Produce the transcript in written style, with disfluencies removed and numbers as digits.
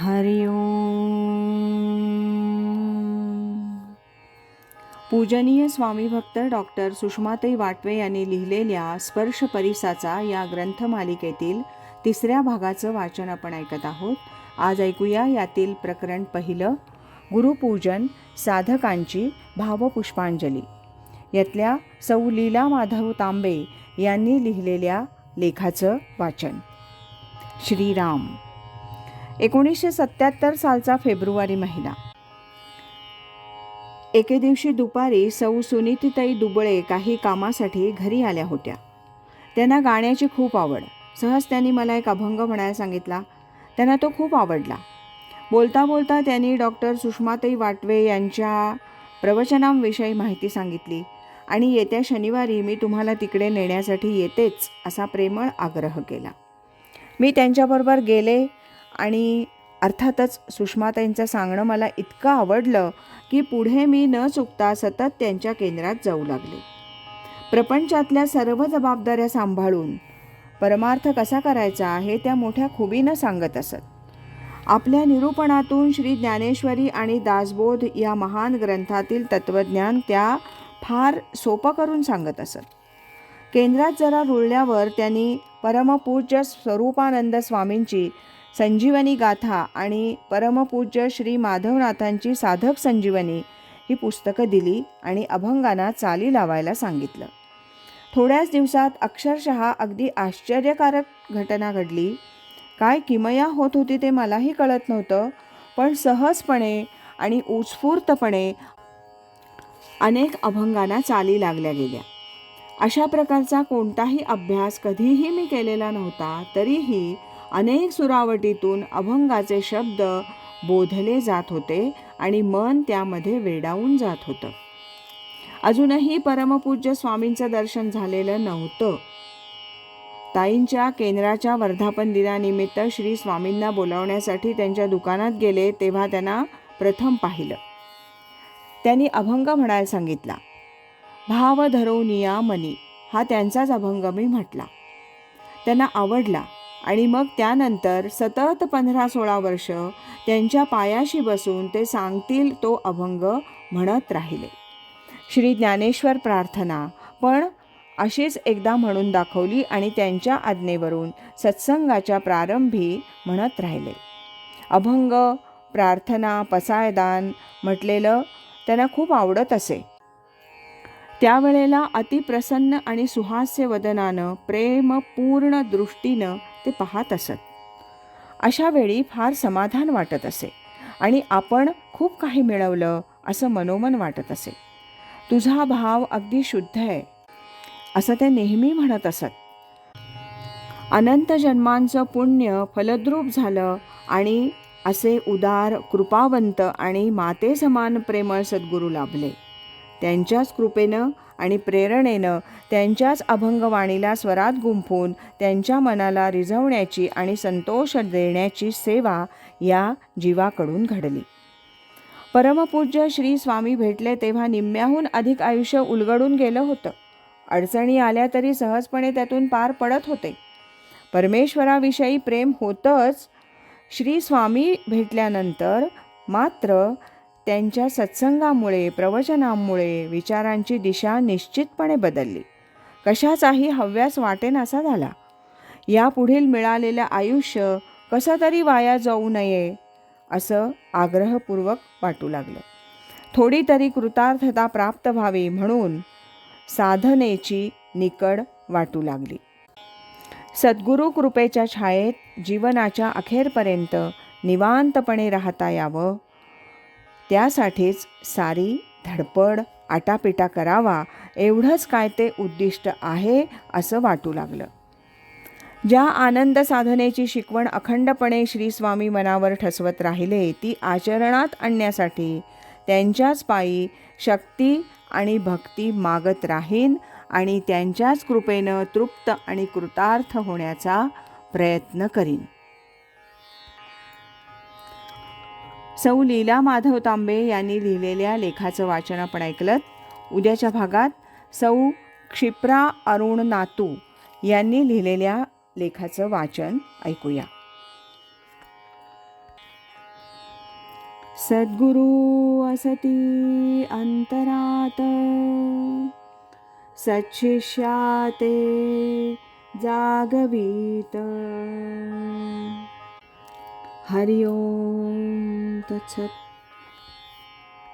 हरि ओम. पूजनीय स्वामी भक्त डॉक्टर सुषमाताई वाटवे यांनी लिहिलेल्या स्पर्श परिसाचा या ग्रंथमालिकेतील 3ऱ्या भागाचं वाचन आपण ऐकत आहोत. आज ऐकूया यातील प्रकरण पहिलं, गुरुपूजन साधकांची भावपुष्पांजली. यातल्या सौ लीला माधव तांबे यांनी लिहिलेल्या लेखाचं वाचन. श्रीराम. 1977 सालचा फेब्रुवारी महिना. एके दिवशी दुपारी सौ सुनीतीताई दुबळे काही कामासाठी घरी आल्या होत्या. त्यांना गाण्याची खूप आवड. सहज त्यांनी मला एक अभंग म्हणायला सांगितला. त्यांना तो खूप आवडला. बोलता बोलता त्यांनी डॉक्टर सुषमाताई वाटवे यांच्या प्रवचनांविषयी माहिती सांगितली आणि येत्या शनिवारी मी तुम्हाला तिकडे नेण्यासाठी येतेच असा प्रेमळ आग्रह केला. मी त्यांच्याबरोबर गेले आणि अर्थातच सुषमाताईंचं सांगणं मला इतकं आवडलं की पुढे मी न चुकता सतत त्यांच्या केंद्रात जाऊ लागले. प्रपंचातल्या सर्व जबाबदाऱ्या सांभाळून परमार्थ कसा करायचा हे त्या मोठ्या खुबीनं सांगत असत. आपल्या निरूपणातून श्री ज्ञानेश्वरी आणि दासबोध या महान ग्रंथातील तत्त्वज्ञान त्या फार सोपं करून सांगत असत. केंद्रात जरा रुळल्यावर त्यांनी परमपूज्य स्वरूपानंद स्वामींची संजीवनी गाथा आणि परमपूज्य श्री माधवनाथांची साधक संजीवनी ही पुस्तकं दिली आणि अभंगांना चाली लावायला सांगितलं. थोड्याच दिवसात अक्षरशः अगदी आश्चर्यकारक घटना घडली. काय किमया होत होती ते मलाही कळत नव्हतं, पण सहजपणे आणि उत्स्फूर्तपणे अनेक अभंगांना चाली लागल्या गेल्या. अशा प्रकारचा कोणताही अभ्यास कधीही मी केलेला नव्हता. तरीही अनेक सुरावटीतून अभंगाचे शब्द बोधले जात होते आणि मन त्यामध्ये वेडावून जात होतं. अजूनही परमपूज्य स्वामींचं दर्शन झालेलं नव्हतं. ताईंच्या केंद्राच्या वर्धापन दिनानिमित्त श्री स्वामींना बोलावण्यासाठी त्यांच्या दुकानात गेले तेव्हा त्यांना प्रथम पाहिलं. त्यांनी अभंग म्हणायला सांगितला. भाव धरोनिया मनी हा त्यांचाच अभंग मी म्हटला. त्यांना आवडला आणि मग त्यानंतर सतत 15-16 वर्ष त्यांच्या पायाशी बसून ते सांगतील तो अभंग म्हणत राहिले. श्री ज्ञानेश्वर प्रार्थना पण अशीच एकदा म्हणून दाखवली आणि त्यांच्या आज्ञेवरून सत्संगाच्या प्रारंभी म्हणत राहिले. अभंग, प्रार्थना, पसायदान म्हटलेलं त्यांना खूप आवडत असे. त्यावेळेला अतिप्रसन्न आणि सुहास्य वदनानं प्रेमपूर्ण दृष्टीनं ते पाहत असत. अशा वेळी फार समाधान वाटत असे आणि आपण खूप काही मिळवलं असं मनोमन वाटत असे. तुझा भाव अगदी शुद्ध आहे असं ते नेहमी म्हणत असत. अनंत जन्मांचं पुण्य फलद्रूप झालं आणि असे उदार, कृपावंत आणि माते समान प्रेमळ सद्गुरू लाभले. त्यांच्याच कृपेनं आणि प्रेरणेनं त्यांच्याच अभंगवाणीला स्वरात गुंफून त्यांच्या मनाला रिझवण्याची आणि संतोष देण्याची सेवा या जीवाकडून घडली. परमपूज्य श्री स्वामी भेटले तेव्हा निम्म्याहून अधिक आयुष्य उलगडून गेलं होतं. अडचणी आल्या तरी सहजपणे त्यातून पार पडत होते. परमेश्वराविषयी प्रेम होतंच. श्री स्वामी भेटल्यानंतर मात्र त्यांच्या सत्संगामुळे, प्रवचनामुळे विचारांची दिशा निश्चितपणे बदलली. कशाचाही हव्यास वाटेनासा झाला. यापुढील मिळालेलं आयुष्य कसं तरी वाया जाऊ नये असं आग्रहपूर्वक वाटू लागलं. थोडी तरी कृतार्थता प्राप्त व्हावी म्हणून साधनेची निकड वाटू लागली. सद्गुरू कृपेच्या छायेत जीवनाच्या अखेरपर्यंत निवांतपणे राहता यावं त्यासाठीच सारी धडपड, आटापिटा करावा एवढंच काय ते उद्दिष्ट आहे असं वाटू लागलं. ज्या आनंद साधनेची शिकवण अखंडपणे श्री स्वामी मनावर ठसवत राहिले ती आचरणात आणण्यासाठी त्यांच्याच पायी शक्ती आणि भक्ती मागत राहीन आणि त्यांच्याच कृपेनं तृप्त आणि कृतार्थ होण्याचा प्रयत्न करीन. सौ लीला माधव तांबे यांनी लिहिलेल्या लेखाचं वाचन आपण ऐकलं. उद्याच्या भागात सौ क्षिप्रा अरुण नातू यांनी लिहिलेल्या लेखाचं वाचन ऐकूया. सद्गुरु असती अंतरात, सच्छिष्याते जागवीत. हरि ओम तत्सत.